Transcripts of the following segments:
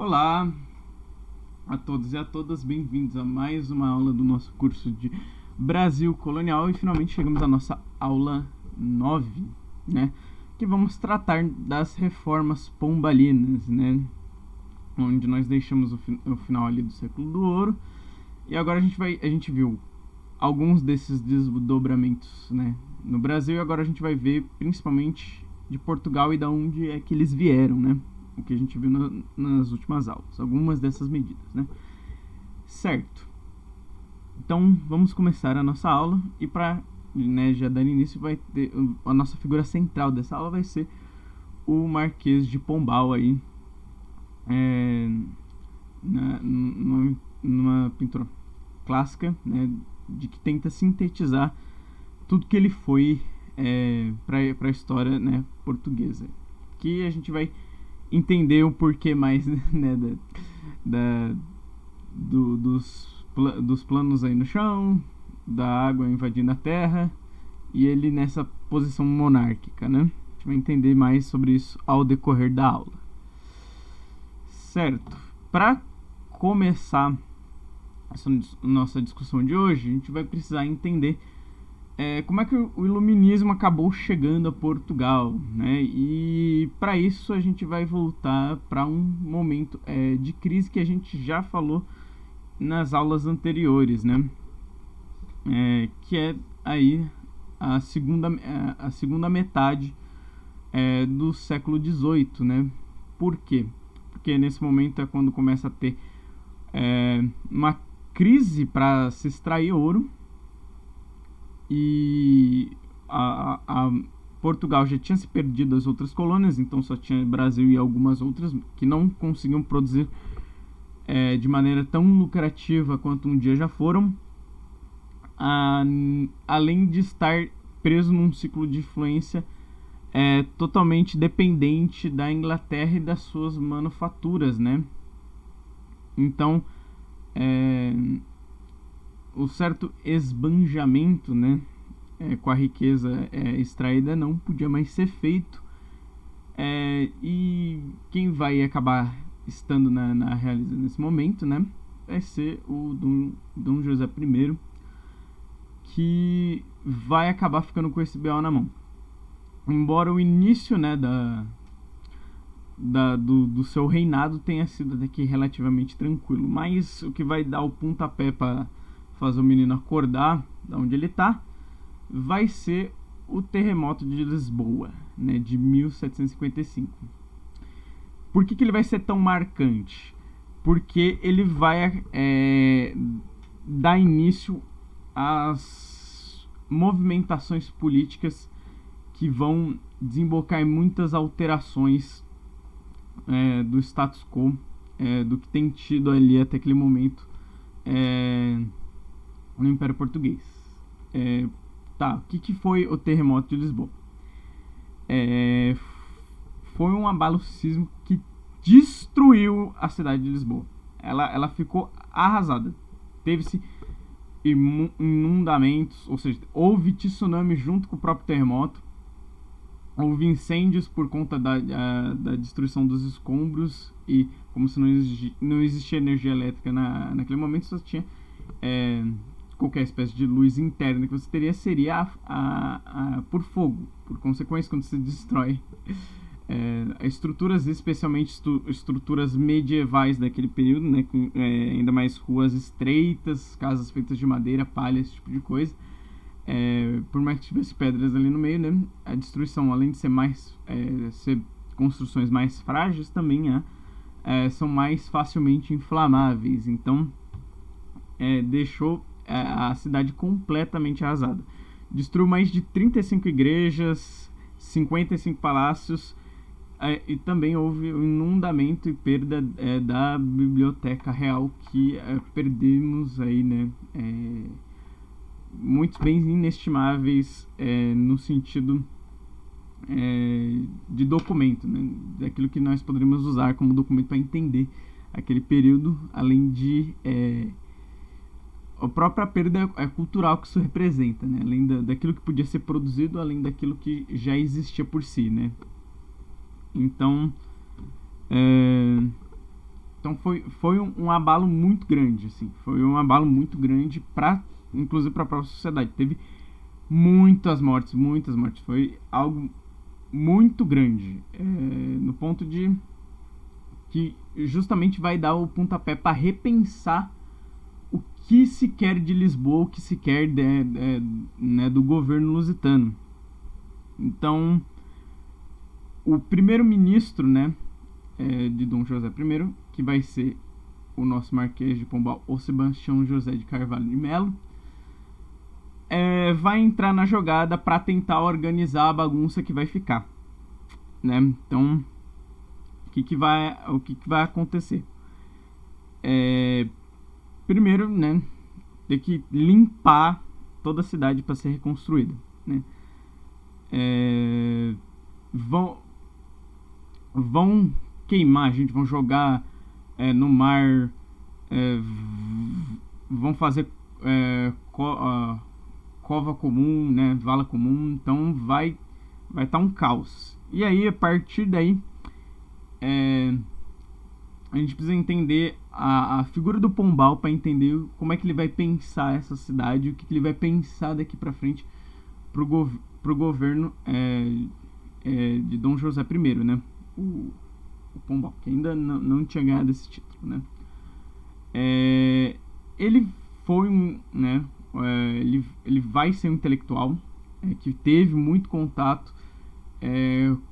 Olá a todos e a todas, bem-vindos a mais uma aula do nosso curso de Brasil Colonial e finalmente chegamos à nossa aula 9, né? Que vamos tratar das reformas pombalinas, né? Onde nós deixamos o final ali do século do ouro e agora a gente viu alguns desses desdobramentos, né, no Brasil, e agora a gente vai ver principalmente de Portugal e da onde é que eles vieram, né? O que a gente viu nas últimas aulas, algumas dessas medidas, né? Certo. Então, vamos começar a nossa aula e para, né, já dar início, vai ter a nossa figura central dessa aula vai ser o Marquês de Pombal aí, numa pintura clássica, né, de que tenta sintetizar tudo que ele foi para a história, né, portuguesa. Que a gente vai entender o porquê mais, né, dos planos aí no chão, da água invadindo a terra e ele nessa posição monárquica, né? A gente vai entender mais sobre isso ao decorrer da aula. Certo. Para começar essa nossa discussão de hoje, a gente vai precisar entender como é que o iluminismo acabou chegando a Portugal, né? E para isso a gente vai voltar para um momento de crise que a gente já falou nas aulas anteriores, né? Que é aí a segunda metade do século XVIII, né? Por quê? Porque nesse momento é quando começa a ter uma crise para se extrair ouro e a Portugal já tinha se perdido as outras colônias, então só tinha Brasil e algumas outras que não conseguiam produzir de maneira tão lucrativa quanto um dia já foram, além de estar preso num ciclo de influência totalmente dependente da Inglaterra e das suas manufaturas, né? Então, o certo esbanjamento, né, com a riqueza extraída não podia mais ser feito, e quem vai acabar estando na realidade nesse momento, né, vai ser o Dom José I, que vai acabar ficando com esse BO na mão. Embora o início, né, do seu reinado tenha sido até que relativamente tranquilo, mas o que vai dar o pontapé para fazer o menino acordar da onde ele tá vai ser o terremoto de Lisboa, né, de 1755. Por que ele vai ser tão marcante? Porque ele vai dar início às movimentações políticas que vão desembocar em muitas alterações do status quo, do que tem tido ali até aquele momento no Império Português. O que foi o terremoto de Lisboa? Foi um abalo sísmico que destruiu a cidade de Lisboa. Ela ficou arrasada. Teve-se inundamentos, ou seja, houve tsunami junto com o próprio terremoto. Houve incêndios por conta da destruição dos escombros e como se não existia energia elétrica naquele momento, só tinha qualquer espécie de luz interna que você teria seria por fogo. Por consequência, quando se destrói estruturas, especialmente estruturas medievais daquele período, né, com ainda mais ruas estreitas, casas feitas de madeira, palha, esse tipo de coisa. Por mais que tivesse pedras ali no meio, né, a destruição, além de ser ser construções mais frágeis, também são mais facilmente inflamáveis. Então, deixou a cidade completamente arrasada. Destruiu mais de 35 igrejas, 55 palácios, e também houve um inundamento e perda da biblioteca real, que perdemos aí, né, muitos bens inestimáveis no sentido de documento, né? Daquilo que nós poderíamos usar como documento para entender aquele período, além de a própria perda cultural que isso representa, né? Além daquilo que podia ser produzido, além daquilo que já existia por si, né? Então, Então foi um abalo muito grande, assim. Foi um abalo muito grande inclusive para a própria sociedade. Teve muitas mortes, muitas mortes. Foi algo muito grande, no ponto de que justamente vai dar o pontapé para repensar o que se quer de Lisboa, o que se quer né, do governo lusitano. Então, o primeiro-ministro, né, de Dom José I, que vai ser o nosso Marquês de Pombal, o Sebastião José de Carvalho de Melo, vai entrar na jogada para tentar organizar a bagunça que vai ficar, né? Então, o que vai acontecer? Primeiro, né, ter que limpar toda a cidade para ser reconstruída, né? Vão queimar, gente, vão jogar no mar, vão fazer cova comum, né, vala comum, então vai estar um caos. E aí, a partir daí, a gente precisa entender a figura do Pombal para entender como é que ele vai pensar essa cidade, o que ele vai pensar daqui para frente pro governo de Dom José I, né, o Pombal, que ainda não tinha ganhado esse título, né. Ele foi né, ele vai ser um intelectual que teve muito contato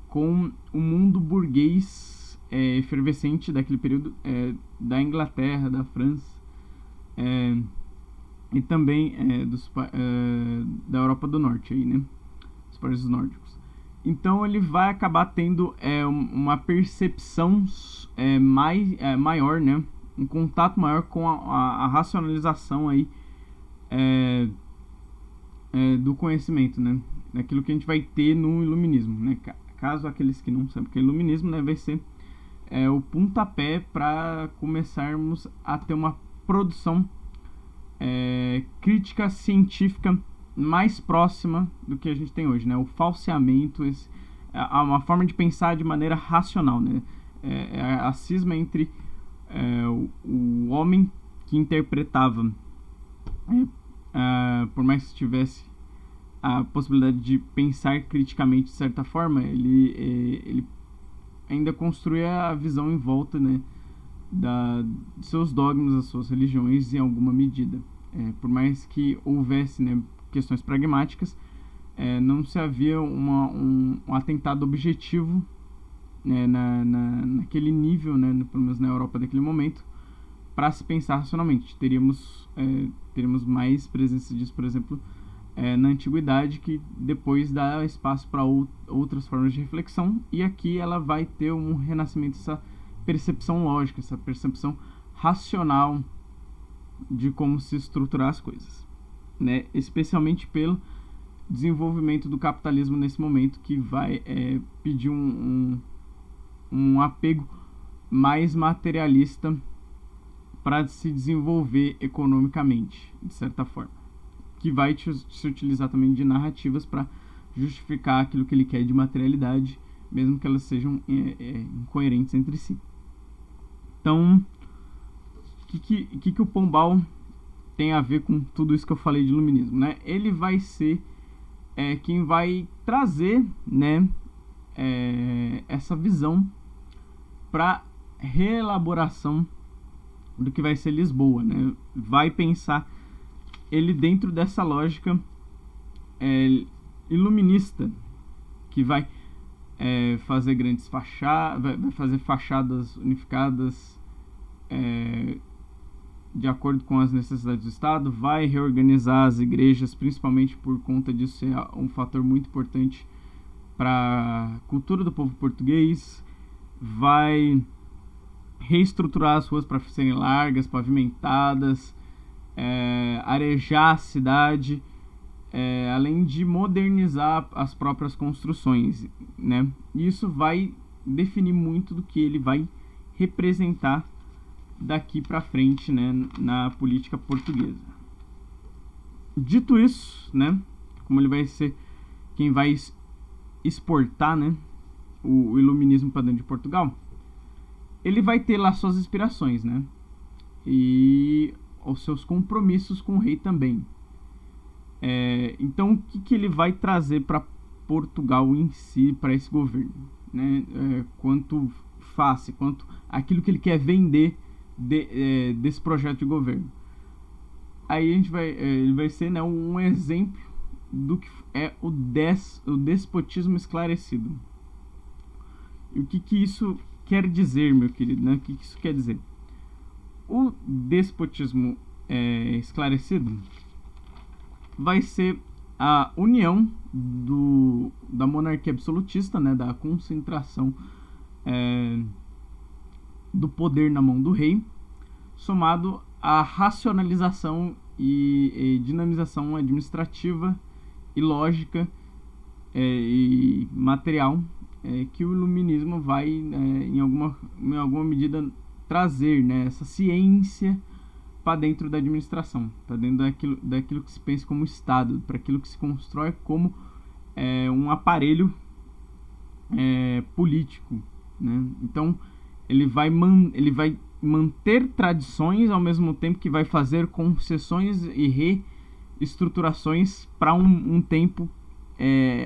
com o mundo burguês efervescente daquele período, da Inglaterra, da França, e também da Europa do Norte, aí, né, os países nórdicos. Então ele vai acabar tendo uma percepção maior, né, um contato maior com a racionalização aí do conhecimento, né, daquilo que a gente vai ter no iluminismo, né. Caso aqueles que não sabem o que é iluminismo, né, vai ser o pontapé para começarmos a ter uma produção crítica científica mais próxima do que a gente tem hoje, né? O falseamento, uma forma de pensar de maneira racional, né? A cisma entre o homem que interpretava, por mais que tivesse a possibilidade de pensar criticamente de certa forma, ele ainda construía a visão em volta, né, de seus dogmas, das suas religiões, em alguma medida. Por mais que houvesse, né, questões pragmáticas, não se havia um atentado objetivo, né, naquele nível, né, pelo menos na Europa daquele momento, para se pensar racionalmente. Teríamos mais presença disso, por exemplo, na antiguidade, que depois dá espaço para outras formas de reflexão, e aqui ela vai ter um renascimento, essa percepção lógica, essa percepção racional de como se estruturar as coisas, né? Especialmente pelo desenvolvimento do capitalismo nesse momento, que vai pedir um apego mais materialista para se desenvolver economicamente, de certa forma, que vai se utilizar também de narrativas para justificar aquilo que ele quer de materialidade, mesmo que elas sejam incoerentes entre si. Então, o que o Pombal tem a ver com tudo isso que eu falei de iluminismo, né? Ele vai ser quem vai trazer, né, essa visão para reelaboração do que vai ser Lisboa, né? Vai pensar ele dentro dessa lógica iluminista, que vai fazer grandes fachadas, vai fazer fachadas unificadas de acordo com as necessidades do Estado, vai reorganizar as igrejas, principalmente por conta disso ser um fator muito importante para a cultura do povo português, vai reestruturar as ruas para serem largas, pavimentadas, arejar a cidade, além de modernizar as próprias construções, né? Isso vai definir muito do que ele vai representar daqui para frente, né, na política portuguesa. Dito isso, né, como ele vai ser quem vai exportar, né, o iluminismo para dentro de Portugal, ele vai ter lá suas inspirações, né? E os seus compromissos com o rei também. Então, o que ele vai trazer para Portugal em si, para esse governo, né? Quanto face, quanto aquilo que ele quer vender desse projeto de governo. Aí ele vai ser, né, um exemplo do que é o despotismo esclarecido. E o que isso quer dizer, meu querido, né? O que isso quer dizer? O despotismo esclarecido vai ser a união da monarquia absolutista, né, da concentração do poder na mão do rei, somado à racionalização e dinamização administrativa e lógica e material que o iluminismo vai, em alguma medida, trazer, né, essa ciência para dentro da administração, para dentro daquilo que se pensa como Estado, para aquilo que se constrói como um aparelho político, né? Então ele vai manter tradições ao mesmo tempo que vai fazer concessões e reestruturações para um tempo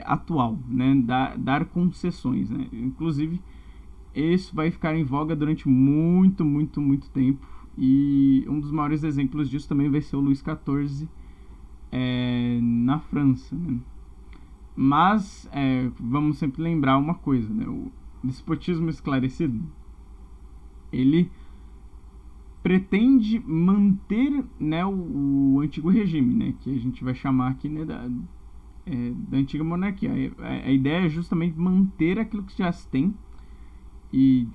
atual, né? Dar concessões, né? Inclusive isso vai ficar em voga durante muito, muito, muito tempo. E um dos maiores exemplos disso também vai ser o Luís XIV na França, né? Mas vamos sempre lembrar uma coisa, né? O despotismo esclarecido, ele pretende manter, né, o antigo regime, né, que a gente vai chamar aqui, né, da antiga monarquia. A ideia é justamente manter aquilo que já se tem e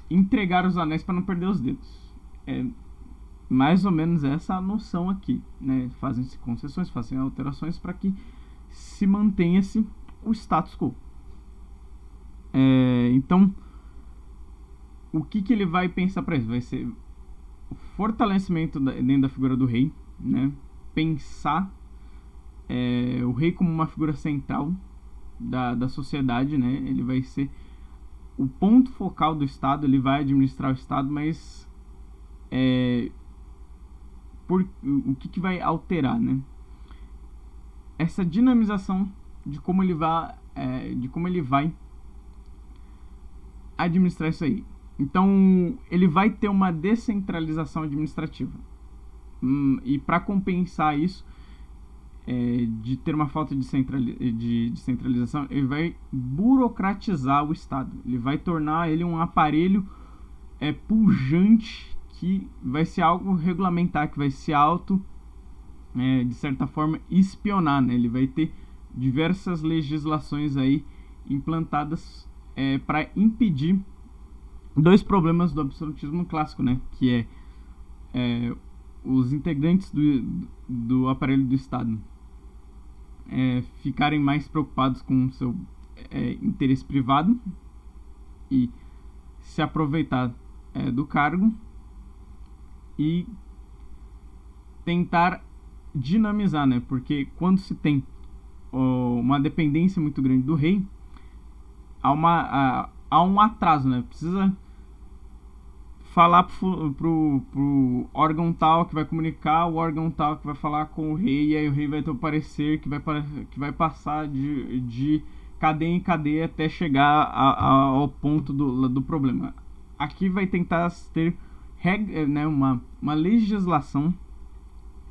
entregar os anéis para não perder os dedos. É mais ou menos essa a noção aqui, né? Fazem-se concessões, fazem alterações para que se mantenha-se o status quo. Então, o que ele vai pensar para isso? Vai ser o fortalecimento dentro da figura do rei, né? Pensar o rei como uma figura central da sociedade, né? Ele vai ser o ponto focal do Estado, ele vai administrar o Estado, mas o que vai alterar, né? Essa dinamização de como ele vai administrar isso aí. Então, ele vai ter uma descentralização administrativa. E para compensar isso, de ter uma falta de centralização, ele vai burocratizar o Estado. Ele vai tornar ele um aparelho pujante, que vai ser algo regulamentar, que vai se de certa forma, espionar, né? Ele vai ter diversas legislações aí implantadas para impedir dois problemas do absolutismo clássico, né? Que os integrantes do aparelho do Estado ficarem mais preocupados com o seu interesse privado e se aproveitar do cargo e tentar dinamizar, né? Porque quando se tem uma dependência muito grande do rei, há um atraso, né? Precisa falar pro órgão tal que vai comunicar, o órgão tal que vai falar com o rei, e aí o rei vai ter o parecer que vai passar de cadeia em cadeia até chegar ao ponto do problema. Aqui vai tentar ter né, uma legislação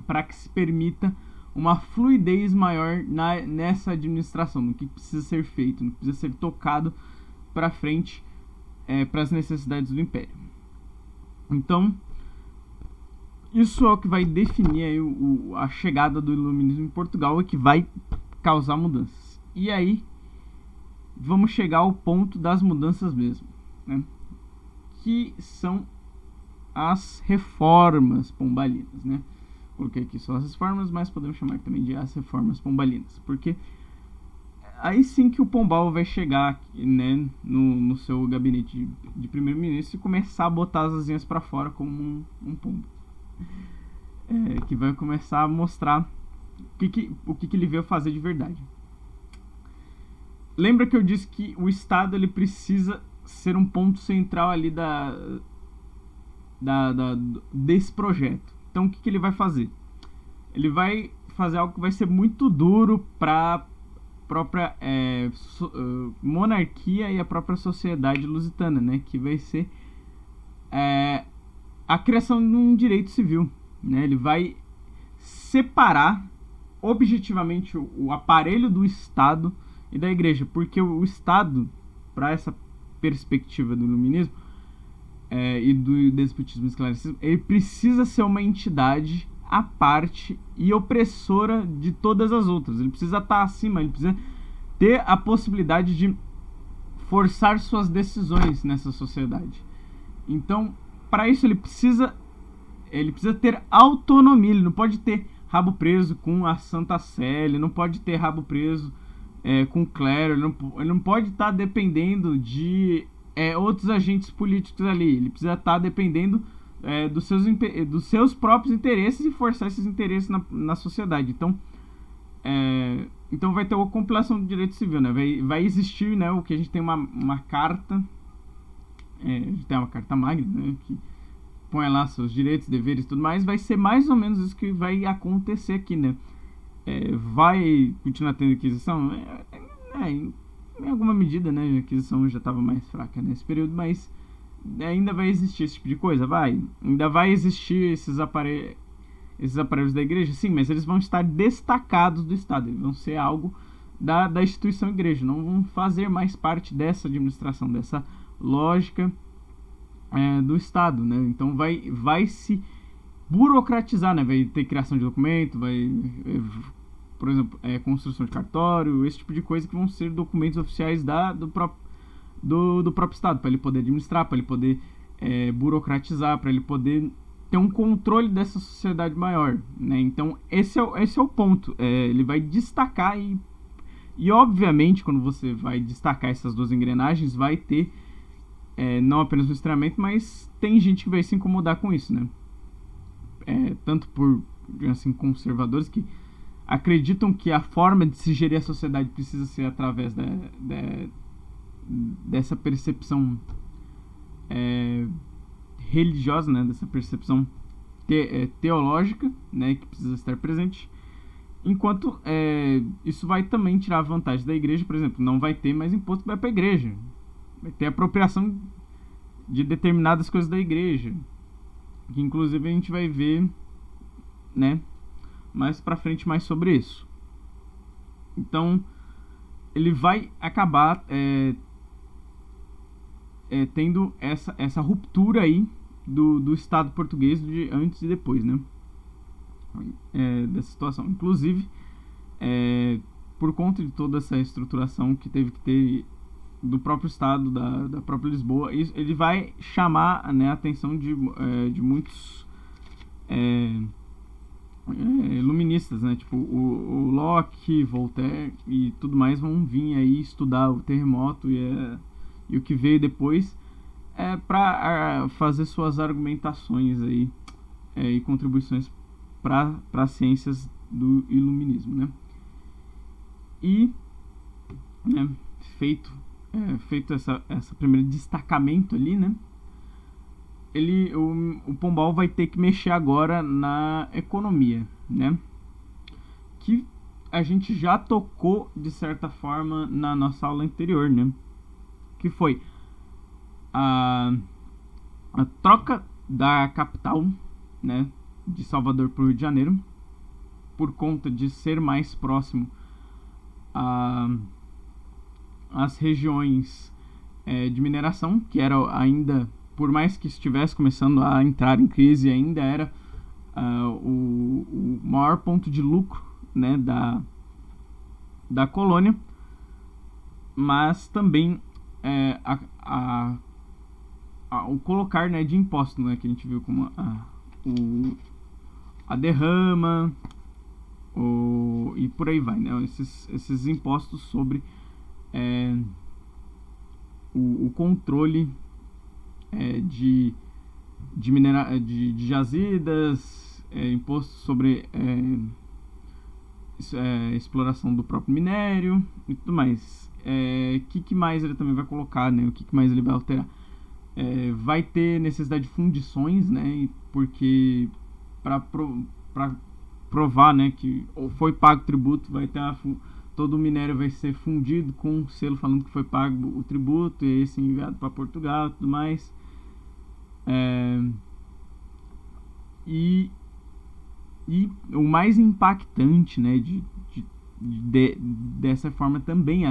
para que se permita uma fluidez maior nessa administração, no que precisa ser feito, no que precisa ser tocado para frente para as necessidades do Império. Então, isso é o que vai definir aí a chegada do iluminismo em Portugal e que vai causar mudanças. E aí, vamos chegar ao ponto das mudanças mesmo, né? Que são as reformas pombalinas, né? Coloquei aqui só as reformas, mas podemos chamar também de as reformas pombalinas, porque aí sim que o Pombal vai chegar, né, no seu gabinete de primeiro-ministro e começar a botar as asinhas para fora como um pombo. Que vai começar a mostrar o que ele veio fazer de verdade. Lembra que eu disse que o Estado ele precisa ser um ponto central ali desse projeto. Então o que ele vai fazer? Ele vai fazer algo que vai ser muito duro para própria monarquia e a própria sociedade lusitana, né? Que vai ser a criação de um direito civil, né? Ele vai separar objetivamente o aparelho do Estado e da Igreja, porque o Estado, para essa perspectiva do iluminismo e do despotismo esclarecista, ele precisa ser uma entidade à parte e opressora de todas as outras. Ele precisa estar acima, ele precisa ter a possibilidade de forçar suas decisões nessa sociedade. Então, para isso ele precisa ter autonomia. Ele não pode ter rabo preso com a Santa Sé, ele não pode ter rabo preso com o clero, ele não pode estar dependendo de outros agentes políticos ali. Ele precisa estar dependendo dos seus próprios interesses e forçar esses interesses na sociedade. Então vai ter uma compilação do direito civil, né? Vai existir, né, o que a gente tem uma carta, a gente tem uma carta magna, né, que põe lá seus direitos, deveres e tudo mais. Vai ser mais ou menos isso que vai acontecer aqui, né? Vai continuar tendo aquisição? Em alguma medida, né? A aquisição já estava mais fraca nesse período, mas ainda vai existir esse tipo de coisa? Ainda vai existir esses aparelhos da igreja? Sim, mas eles vão estar destacados do Estado. Eles vão ser algo da instituição igreja. Não vão fazer mais parte dessa administração, dessa lógica do Estado, né? Então vai se burocratizar, né? Vai ter criação de documento, por exemplo, construção de cartório, esse tipo de coisa que vão ser documentos oficiais do próprio Estado, para ele poder administrar, para ele poder burocratizar, para ele poder ter um controle dessa sociedade maior, né? Então esse é o ponto. Ele vai destacar e obviamente quando você vai destacar essas duas engrenagens, vai ter não apenas um estranhamento, mas tem gente que vai se incomodar com isso, né? Tanto por, assim, conservadores que acreditam que a forma de se gerir a sociedade precisa ser através dessa percepção religiosa, né? Dessa percepção teológica, né? Que precisa estar presente. Enquanto isso vai também tirar a vantagem da igreja. Por exemplo, não vai ter mais imposto que vai para a igreja. Vai ter apropriação de determinadas coisas da igreja, que inclusive a gente vai ver, né, mais pra frente mais sobre isso. Então ele vai acabar tendo essa ruptura aí do Estado português de antes e depois, né, dessa situação. Inclusive por conta de toda essa estruturação que teve que ter do próprio Estado, da própria Lisboa, ele vai chamar, né, a atenção de muitos iluministas, né, tipo o Locke, Voltaire e tudo mais vão vir aí estudar o terremoto e o que veio depois para fazer suas argumentações aí e contribuições para as ciências do iluminismo, né? E feito essa primeiro destacamento ali, né? O Pombal vai ter que mexer agora na economia, né? Que a gente já tocou de certa forma na nossa aula anterior, né? Que foi a troca da capital, né, de Salvador para o Rio de Janeiro, por conta de ser mais próximo às regiões de mineração, que era ainda, por mais que estivesse começando a entrar em crise, ainda era o maior ponto de lucro, né, da colônia, mas também o colocar, né, de impostos, né, que a gente viu como a derrama e por aí vai, né, esses impostos sobre o controle de jazidas, imposto sobre exploração do próprio minério e tudo mais. que mais ele também vai colocar, né? O que mais ele vai alterar? Vai ter necessidade de fundições, né? Porque para provar, né, que foi pago tributo, vai ter todo o minério vai ser fundido com um selo falando que foi pago o tributo e esse enviado para Portugal e tudo mais. E o mais impactante, né, dessa forma também,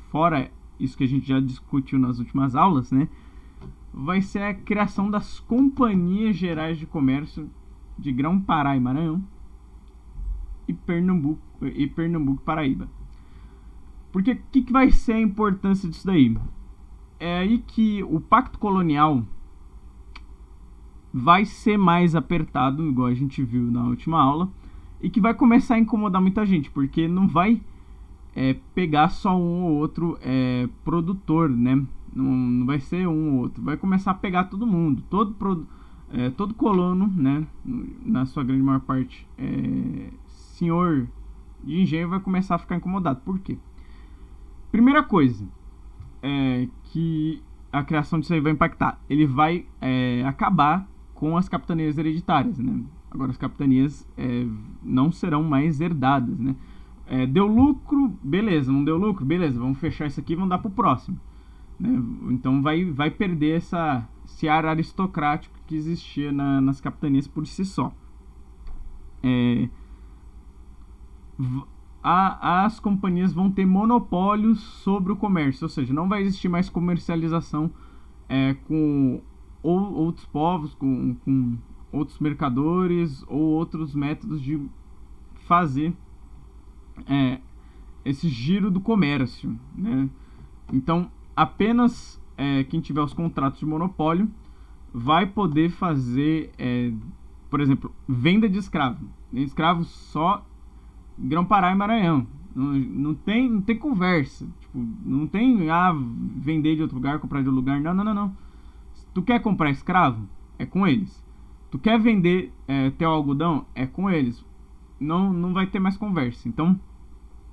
fora isso que a gente já discutiu nas últimas aulas, né, vai ser a criação das Companhias Gerais de Comércio de Grão-Pará e Maranhão e Pernambuco e Paraíba. Porque o que vai ser a importância disso daí? É aí que o Pacto Colonial vai ser mais apertado, igual a gente viu na última aula, e que vai começar a incomodar muita gente, porque não vai pegar só um ou outro produtor, né? Não vai ser um ou outro, vai começar a pegar todo mundo, todo colono, né? Na sua grande maior parte, senhor de engenho vai começar a ficar incomodado. Por quê? Primeira coisa que a criação disso aí vai impactar, ele vai acabar com as capitanias hereditárias, né? Agora as capitanias não serão mais herdadas, né? Deu lucro, beleza. Não deu lucro, beleza. Vamos fechar isso aqui e vamos dar pro próximo, né? Então vai perder esse ar aristocrático que existia nas capitanias por si só. As companhias vão ter monopólios sobre o comércio, ou seja, não vai existir mais comercialização com outros povos, com outros mercadores ou outros métodos de fazer esse giro do comércio, né? Então, apenas quem tiver os contratos de monopólio vai poder fazer, por exemplo, venda de escravo. Escravos só Grão-Pará e Maranhão. Não tem conversa. Tipo, não tem vender de outro lugar, comprar de outro lugar. Não. Se tu quer comprar escravo, é com eles. Tu quer vender teu algodão, é com eles. Não vai ter mais conversa. Então,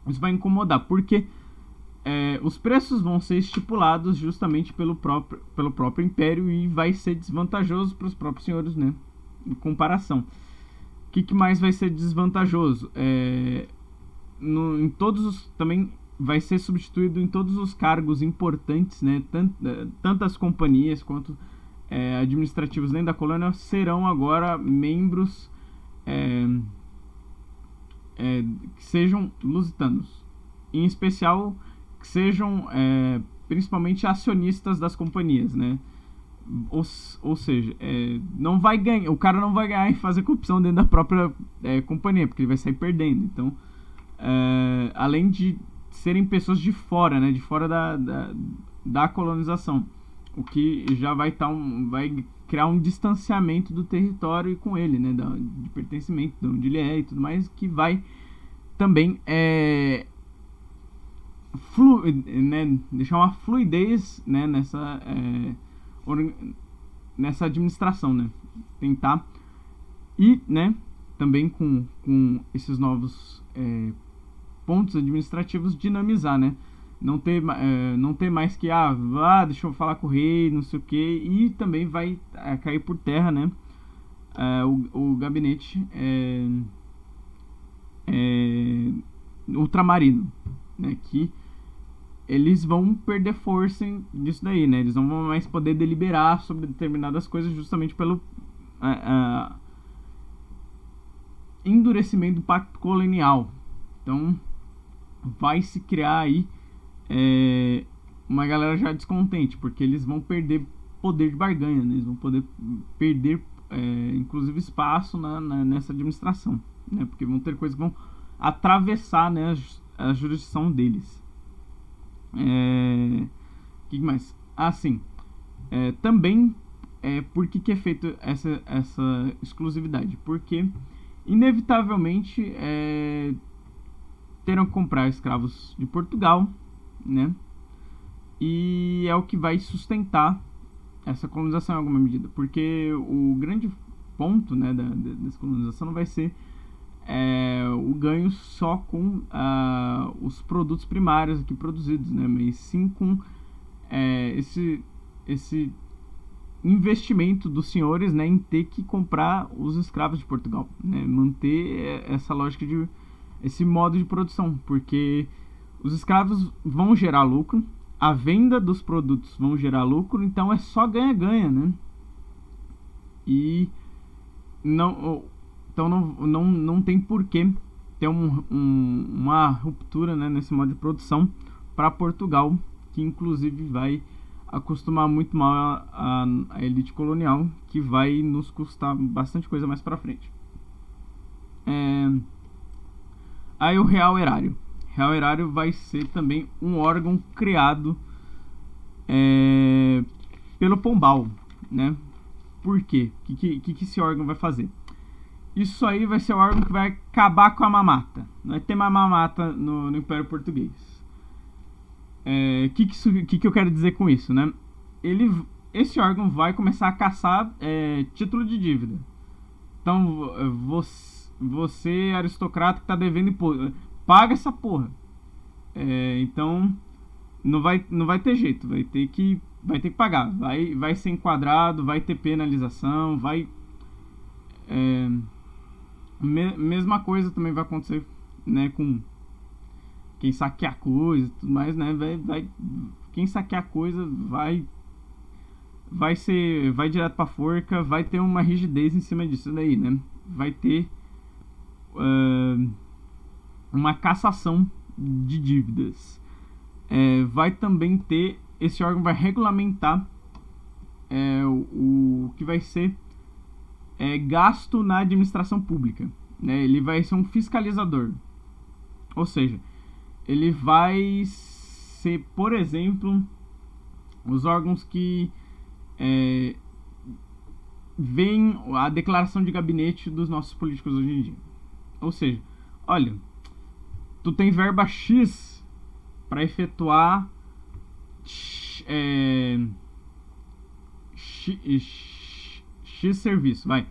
isso vai incomodar. Porque os preços vão ser estipulados justamente pelo próprio império e vai ser desvantajoso para os próprios senhores, né? Em comparação. O que mais vai ser desvantajoso? Também vai ser substituído em todos os cargos importantes, né? Tantas companhias quanto administrativos dentro da colônia serão agora membros que sejam lusitanos. Em especial, que sejam principalmente acionistas das companhias, né? Ou seja, não vai ganhar, o cara não vai ganhar em fazer corrupção dentro da própria companhia, porque ele vai sair perdendo. Então, além de serem pessoas de fora, né, de fora da colonização, o que já vai criar um distanciamento do território e com ele, né, de pertencimento, de onde ele é e tudo mais, que vai também né, deixar uma fluidez, né, nessa administração, né? Tentar e, né, também com esses novos pontos administrativos dinamizar, né? Não ter mais que deixa eu falar com o rei, não sei o que, e também vai cair por terra, né? O gabinete ultramarino, né? Que eles vão perder força nisso daí, né? Eles não vão mais poder deliberar sobre determinadas coisas justamente pelo endurecimento do pacto colonial. Então, vai se criar aí uma galera já descontente, porque eles vão perder poder de barganha, né? Eles vão poder perder, inclusive, espaço nessa administração, né? Porque vão ter coisas que vão atravessar, né, a jurisdição deles. Que mais? Sim. Também por que é feito essa exclusividade? Porque inevitavelmente terão que comprar escravos de Portugal, né? E é o que vai sustentar essa colonização em alguma medida, porque o grande ponto, né, dessa colonização não vai ser o ganho só com os produtos primários aqui produzidos, né? Mas sim com esse investimento dos senhores, né, em ter que comprar os escravos de Portugal, né? Manter essa lógica de esse modo de produção, porque os escravos vão gerar lucro, a venda dos produtos vão gerar lucro, então é só ganha-ganha, né? E não, então não tem porquê ter uma ruptura, né, nesse modo de produção para Portugal, que inclusive vai acostumar muito mal a elite colonial, que vai nos custar bastante coisa mais para frente. Aí o Real Erário. Real Erário vai ser também um órgão criado pelo Pombal, né? Por quê? O que esse órgão vai fazer? Isso aí vai ser o órgão que vai acabar com a mamata. Não vai ter mais mamata no Império Português. Que eu quero dizer com isso, né? Esse órgão vai começar a caçar título de dívida. Então, você aristocrata que tá devendo imposto, paga essa porra. Então, não vai ter jeito, vai ter que pagar. Vai ser enquadrado, vai ter penalização, mesma coisa também vai acontecer, né, com quem saquear coisa e tudo mais, né? Quem saquear coisa vai direto pra forca, vai ter uma rigidez em cima disso daí, né? Vai ter uma cassação de dívidas. Vai também ter, esse órgão vai regulamentar o que vai ser gasto na administração pública, né? Ele vai ser um fiscalizador, ou seja, ele vai ser, por exemplo, os órgãos que veem a declaração de gabinete dos nossos políticos hoje em dia. Ou seja, olha, tu tem verba X para efetuar X serviço, vai.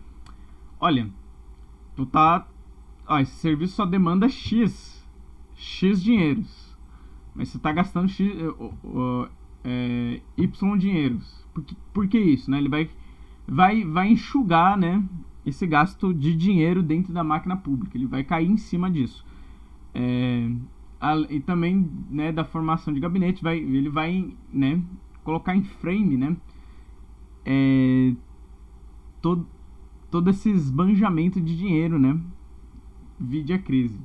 Olha, esse serviço só demanda X dinheiros, mas você tá gastando Y dinheiros. Por que isso, né? Ele vai enxugar, né, esse gasto de dinheiro dentro da máquina pública. Ele vai cair em cima disso. E também, né, da formação de gabinete, ele vai, né, colocar em frame, né, todo esse esbanjamento de dinheiro, né, vide a crise.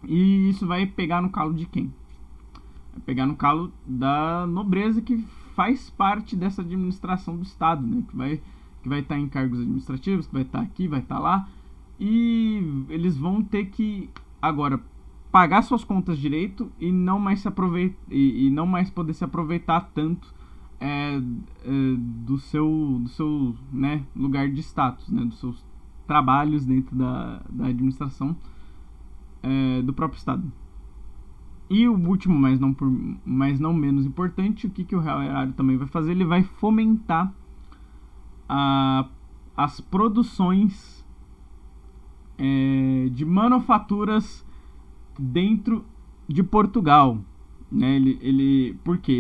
E isso vai pegar no calo de quem? Vai pegar no calo da nobreza que faz parte dessa administração do Estado, né, que vai estar em cargos administrativos, que vai estar aqui, vai estar lá, e eles vão ter que agora pagar suas contas direito e não mais poder se aproveitar tanto do seu né, lugar de status, né, dos seus trabalhos dentro da administração do próprio Estado. E o último, mas não menos importante, o que o Real Erário também vai fazer? Ele vai fomentar as produções de manufaturas dentro de Portugal, né? Porque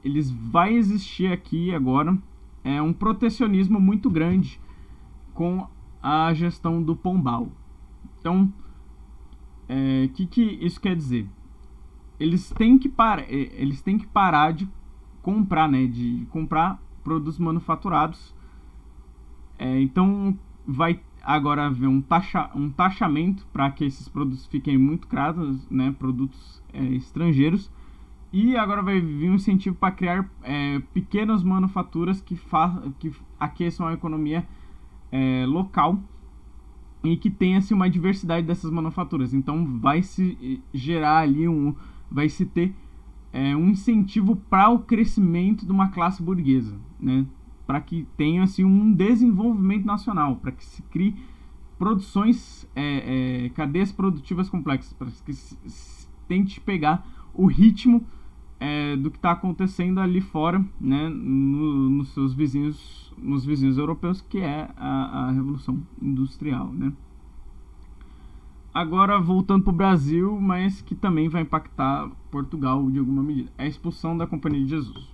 eles vai existir aqui agora um protecionismo muito grande com a gestão do Pombal. Então, que isso quer dizer? Eles têm que parar de comprar, né? De comprar produtos manufaturados. Então vai agora haver um taxamento para que esses produtos fiquem muito caros, né? Produtos estrangeiros. E agora vai vir um incentivo para criar pequenas manufaturas que aqueçam a economia local e que tenha assim, uma diversidade dessas manufaturas. Então vai se gerar ali vai se ter um incentivo para o crescimento de uma classe burguesa, né? Para que tenha assim, um desenvolvimento nacional, para que se crie produções, cadeias produtivas complexas, para que se tente pegar o ritmo do que está acontecendo ali fora, né, nos vizinhos europeus, que é a Revolução Industrial, né? Agora voltando para o Brasil, mas que também vai impactar Portugal de alguma medida, é a expulsão da Companhia de Jesus.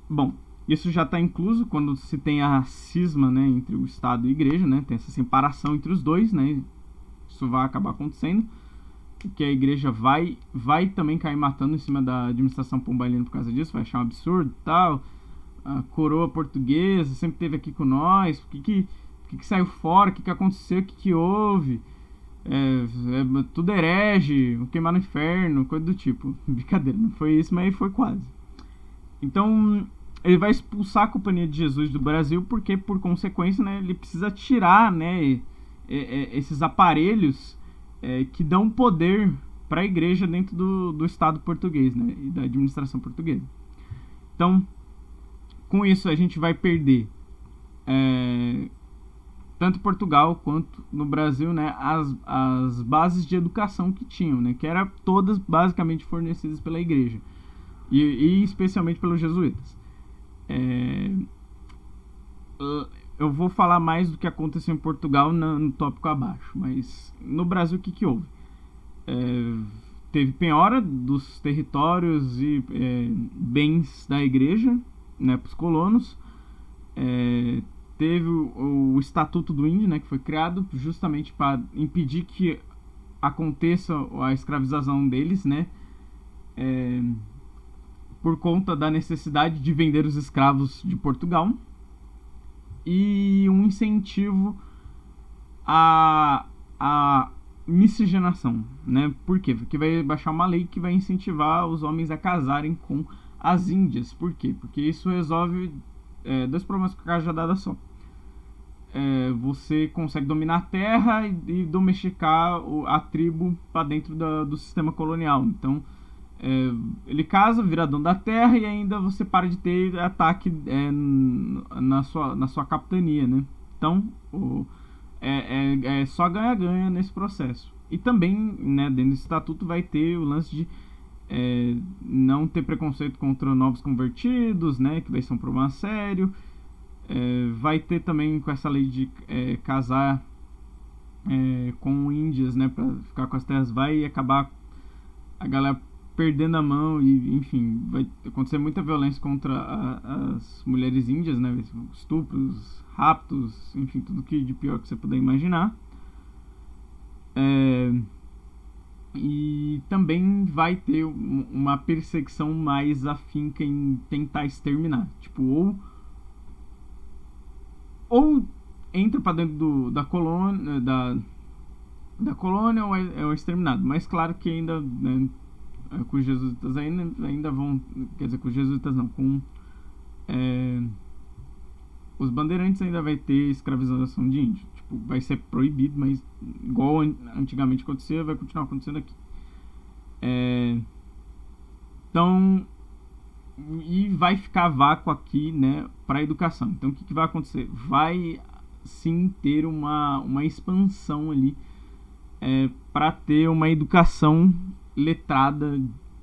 Bom, isso já está incluso quando se tem a cisma, né, entre o Estado e a Igreja, né, tem essa separação entre os dois, né, isso vai acabar acontecendo, que a Igreja vai também cair matando em cima da administração pombalina por causa disso, vai achar um absurdo e tal. A coroa portuguesa sempre esteve aqui com nós, por que saiu fora, o que aconteceu, o que houve, tudo herege, vou queimar no inferno, coisa do tipo. Brincadeira, não foi isso, mas foi quase. Então, ele vai expulsar a Companhia de Jesus do Brasil porque, por consequência, né, ele precisa tirar, né, esses aparelhos que dão poder para a igreja dentro do Estado português, né, e da administração portuguesa. Então, com isso, a gente vai perder tanto em Portugal quanto no Brasil, né, as bases de educação que tinham, né, que eram todas basicamente fornecidas pela igreja e especialmente pelos jesuítas. Eu vou falar mais do que aconteceu em Portugal no tópico abaixo, mas no Brasil o que houve? Teve penhora dos territórios e bens da igreja, né, para os colonos. Teve o Estatuto do Índio, né, que foi criado justamente para impedir que aconteça a escravização deles, né, por conta da necessidade de vender os escravos de Portugal, e um incentivo à miscigenação, né? Por quê? Porque vai baixar uma lei que vai incentivar os homens a casarem com as índias. Por quê? Porque isso resolve dois problemas com a cajadada só. Você consegue dominar a terra e domesticar a tribo para dentro do sistema colonial. Então, ele casa, vira dono da terra, e ainda você para de ter ataque na sua capitania, né? Então, é só ganha-ganha nesse processo. E também, né, dentro do estatuto vai ter o lance de não ter preconceito contra novos convertidos, né, que vai ser um problema sério. Vai ter também com essa lei de casar com índias, né, para ficar com as terras, vai acabar a galera perdendo a mão e, enfim, vai acontecer muita violência contra as mulheres índias, né, estupros, raptos, enfim, tudo que de pior que você puder imaginar. E também vai ter uma perseguição mais afinca em tentar exterminar, tipo, ou entra para dentro da colônia, da colônia, ou é exterminado. Mas claro que ainda, né, com os jesuítas ainda vão, quer dizer, com os jesuítas não, com os bandeirantes ainda vai ter escravização de índio. Tipo, vai ser proibido, mas igual antigamente acontecia, vai continuar acontecendo aqui. Então, e vai ficar vácuo aqui, né, para a educação. Então, o que vai acontecer? Vai sim ter uma expansão ali para ter uma educação letrada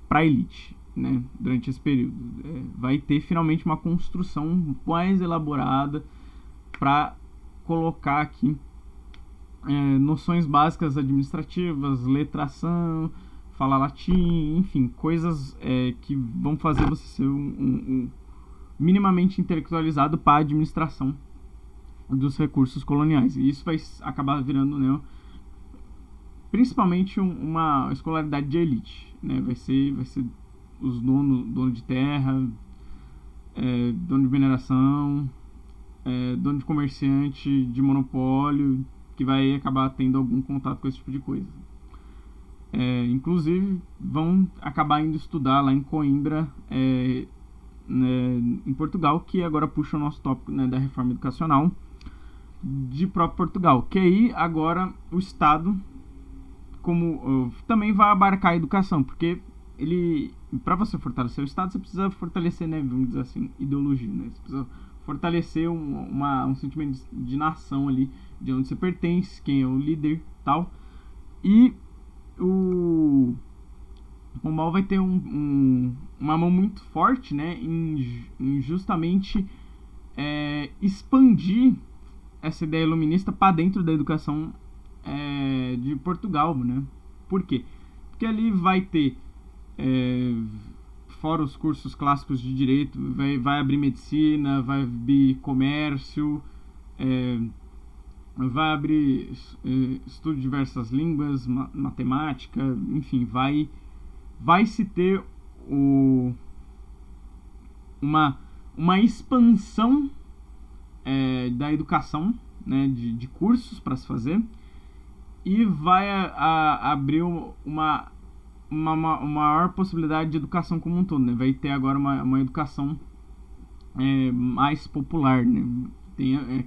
para a elite, né, durante esse período. Vai ter finalmente uma construção mais elaborada para colocar aqui noções básicas administrativas, letração, falar latim, enfim, coisas que vão fazer você ser minimamente intelectualizado para a administração dos recursos coloniais. E isso vai acabar virando, né, principalmente uma escolaridade de elite, né? Vai ser os dono de terra, dono de mineração, dono de comerciante, de monopólio, que vai acabar tendo algum contato com esse tipo de coisa. Inclusive vão acabar indo estudar lá em Coimbra, né, em Portugal, que agora puxa o nosso tópico, né, da reforma educacional de próprio Portugal, que aí agora o Estado também vai abarcar a educação, porque para você fortalecer o Estado, você precisa fortalecer, né, vamos dizer assim, ideologia, né? Você precisa fortalecer um sentimento de nação ali, de onde você pertence, quem é o líder, tal. E o Pombal vai ter uma mão muito forte, né, em justamente expandir essa ideia iluminista para dentro da educação de Portugal, né? Por quê? Porque ali vai ter, fora os cursos clássicos de direito, vai abrir medicina, vai abrir comércio, vai abrir estudo de diversas línguas, matemática, enfim, vai se ter uma expansão da educação, né, de cursos para se fazer, e vai abrir uma maior possibilidade de educação como um todo, né? Vai ter agora uma educação mais popular, né?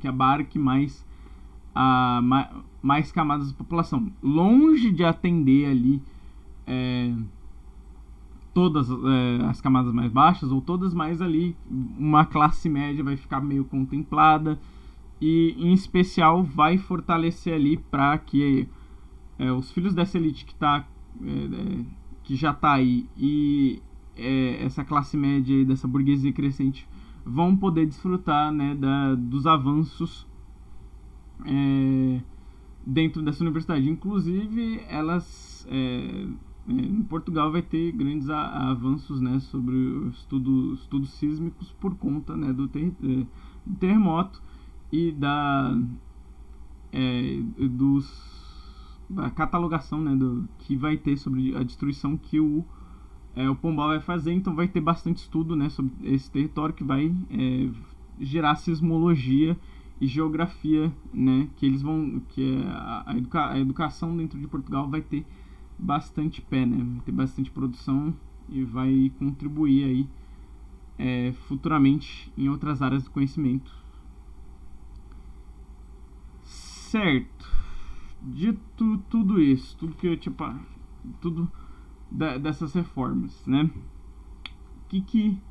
Que abarque mais camadas da população, longe de atender ali todas as camadas mais baixas, ou todas, mais ali uma classe média vai ficar meio contemplada, e em especial vai fortalecer ali para que os filhos dessa elite que já está aí, e essa classe média e dessa burguesia crescente vão poder desfrutar, né, dos avanços dentro dessa universidade. Inclusive, elas em Portugal vai ter grandes avanços, né, sobre estudos sísmicos por conta, né, do terremoto e da catalogação, né, que vai ter sobre a destruição que o Pombal vai fazer. Então vai ter bastante estudo, né, sobre esse território, que vai gerar sismologia e geografia, né, a educação dentro de Portugal vai ter bastante né, vai ter bastante produção e vai contribuir aí futuramente em outras áreas do conhecimento. Certo. Dito tudo isso, tudo dessas reformas, né? O que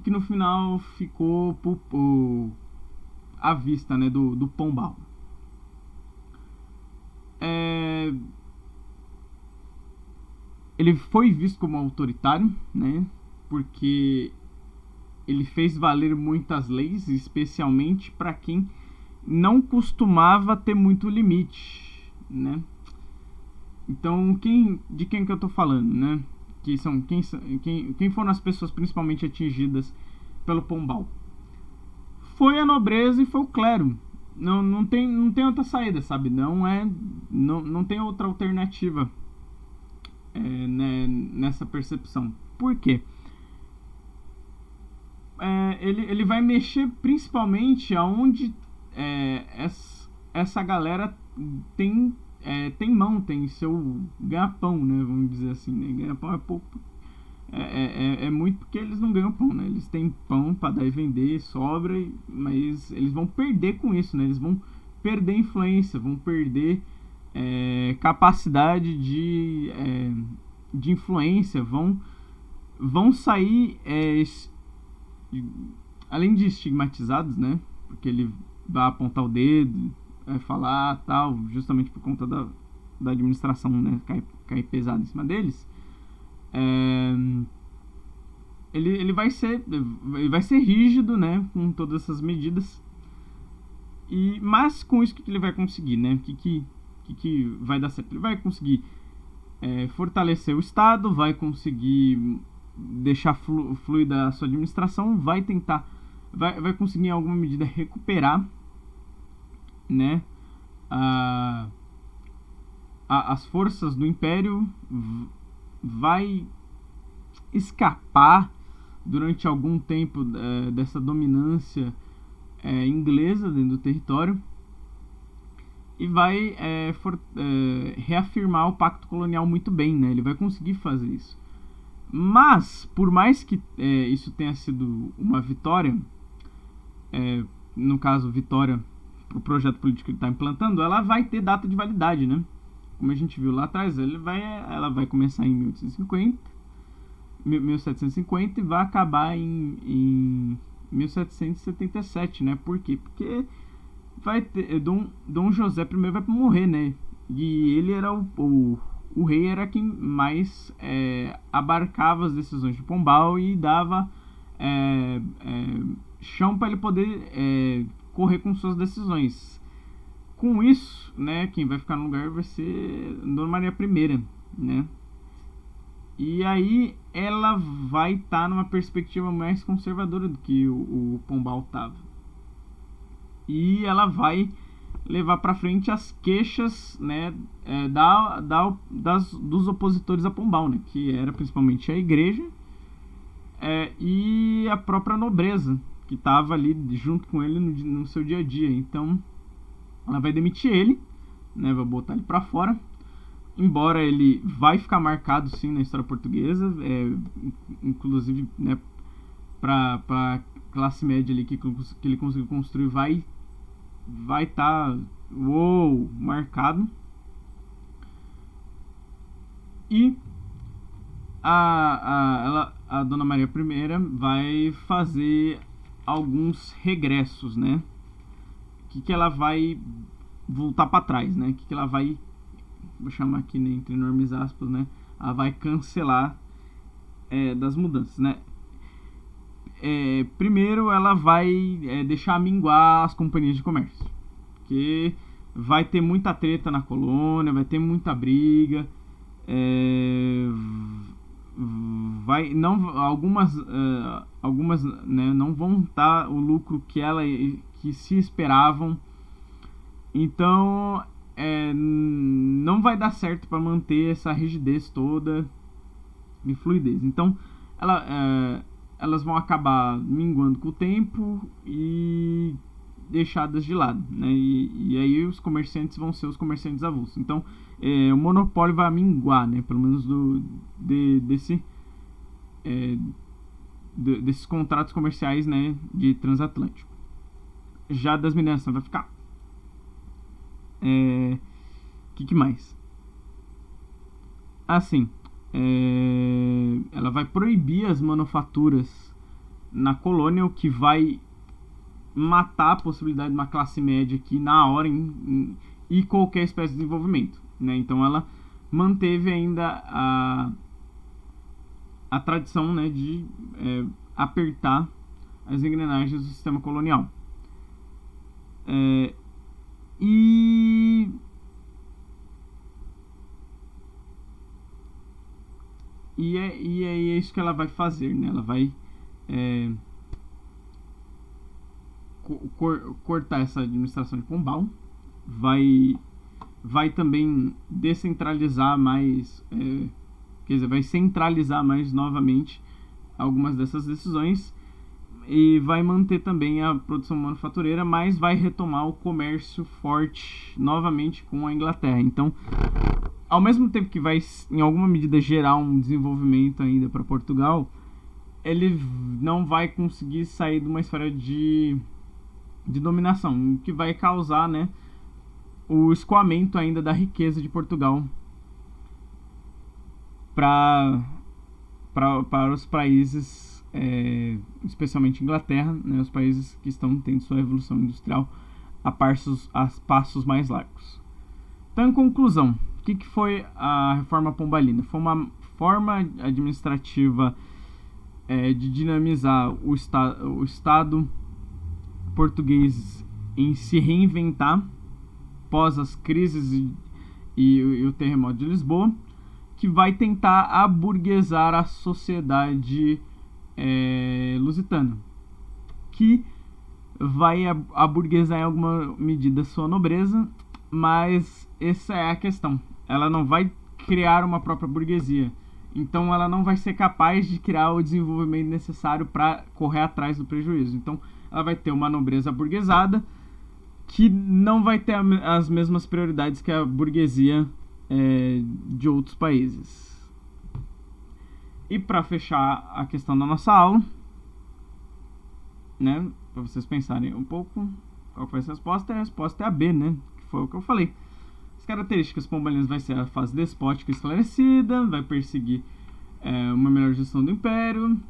no final ficou à vista, né, do Pombal? Ele foi visto como autoritário, né? Porque ele fez valer muitas leis, especialmente para quem não costumava ter muito limite, né? Então, de quem que eu tô falando, né? Quem foram as pessoas principalmente atingidas pelo Pombal? Foi a nobreza e foi o clero. Não tem outra saída, sabe? Não tem outra alternativa né, nessa percepção. Por quê? Ele vai mexer principalmente aonde essa galera tem mão, tem seu ganha-pão, né? Vamos dizer assim, né? Ganha-pão é pouco. É muito porque eles não ganham pão, né? Eles têm pão para dar e vender, sobra, mas eles vão perder com isso, né? Eles vão perder influência, vão perder capacidade de influência, vão sair além de estigmatizados, né? Porque ele vai apontar o dedo, vai falar tal, justamente por conta da administração, né? Cair pesado em cima deles. Ele vai ser rígido, né, com todas essas medidas, mas com isso que ele vai conseguir, né? O que vai dar certo? Ele vai conseguir fortalecer o Estado, vai conseguir deixar fluida a sua administração, vai conseguir em alguma medida recuperar, né, as forças do Império, vai escapar durante algum tempo dessa dominância inglesa dentro do território, e vai reafirmar o pacto colonial muito bem, né? Ele vai conseguir fazer isso. Mas, por mais que isso tenha sido uma vitória, no caso, vitória para o projeto político que ele está implantando, ela vai ter data de validade, né? Como a gente viu lá atrás, ela vai começar em 1750 e vai acabar em 1777, né? Por quê? Porque vai ter Dom José I vai morrer, né? E ele era o rei, era quem mais abarcava as decisões de Pombal e dava chão para ele poder correr com suas decisões. com isso, né, quem vai ficar no lugar vai ser Dona Maria I, né? E aí ela vai estar numa perspectiva mais conservadora do que o Pombal estava. E ela vai levar para frente as queixas, né, dos opositores a Pombal, né, que era principalmente a igreja e a própria nobreza, que estava ali junto com ele no seu dia a dia. Então ela vai demitir ele, né, vai botar ele para fora. Embora ele vai ficar marcado sim na história portuguesa, inclusive, né, para classe média ali que ele conseguiu construir, vai estar marcado. E a Dona Maria I vai fazer alguns regressos, né? Que ela vai voltar para trás, né? Que ela vai, vou chamar aqui entre enormes aspas, né? Ela vai cancelar das mudanças, né? Primeiro ela vai deixar minguar as companhias de comércio, porque vai ter muita treta na colônia, vai ter muita briga, algumas né, não vão dar o lucro que se esperavam. Então não vai dar certo para manter essa rigidez toda e fluidez. Então elas vão acabar minguando com o tempo e deixadas de lado, né? E aí os comerciantes vão ser os comerciantes avulsos. Então o monopólio vai minguar, né? Pelo menos desses contratos comerciais, né, de transatlântico. Já das minerações vai ficar. Que mais? Assim, ela vai proibir as manufaturas na colônia, o que vai matar a possibilidade de uma classe média aqui na hora e qualquer espécie de desenvolvimento, né? Então ela manteve ainda a tradição, né, de apertar as engrenagens do sistema colonial. E é isso que ela vai fazer, né? Ela vai cortar essa administração de Pombal, vai também descentralizar mais, quer dizer, vai centralizar mais novamente algumas dessas decisões e vai manter também a produção manufatureira, mas vai retomar o comércio forte novamente com a Inglaterra. Então, ao mesmo tempo que vai, em alguma medida, gerar um desenvolvimento ainda para Portugal, ele não vai conseguir sair de uma esfera de dominação, o que vai causar, né, o escoamento ainda da riqueza de Portugal para os países, especialmente Inglaterra, né, os países que estão tendo sua revolução industrial a passos mais largos. Então, em conclusão, o que foi a reforma pombalina? Foi uma forma administrativa de dinamizar o Estado português em se reinventar pós as crises e o terremoto de Lisboa, que vai tentar aburguesar a sociedade lusitana, que vai aburguesar em alguma medida sua nobreza, mas essa é a questão. Ela não vai criar uma própria burguesia. Então ela não vai ser capaz de criar o desenvolvimento necessário para correr atrás do prejuízo. Então ela vai ter uma nobreza aburguesada que não vai ter as mesmas prioridades que a burguesia de outros países. E para fechar a questão da nossa aula, né, para vocês pensarem um pouco qual foi essa resposta, a resposta é a B, né, que foi o que eu falei. As características pombalinas vai ser a fase despótica esclarecida, vai perseguir uma melhor gestão do império,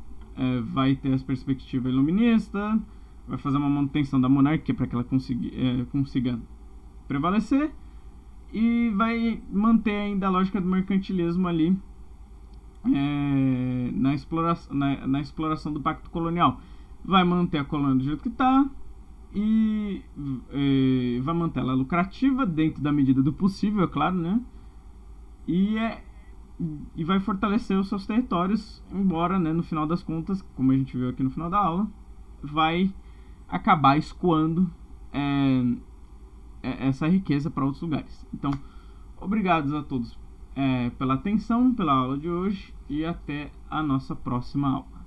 vai ter as perspectivas iluministas, vai fazer uma manutenção da monarquia para que ela consiga prevalecer, e vai manter ainda a lógica do mercantilismo ali na exploração do pacto colonial. Vai manter a colônia do jeito que está, e vai manter ela lucrativa dentro da medida do possível, é claro, né? E, e vai fortalecer os seus territórios, embora, né, no final das contas, como a gente viu aqui no final da aula, vai acabar escoando essa riqueza para outros lugares. Então, obrigados a todos pela atenção, pela aula de hoje, e até a nossa próxima aula.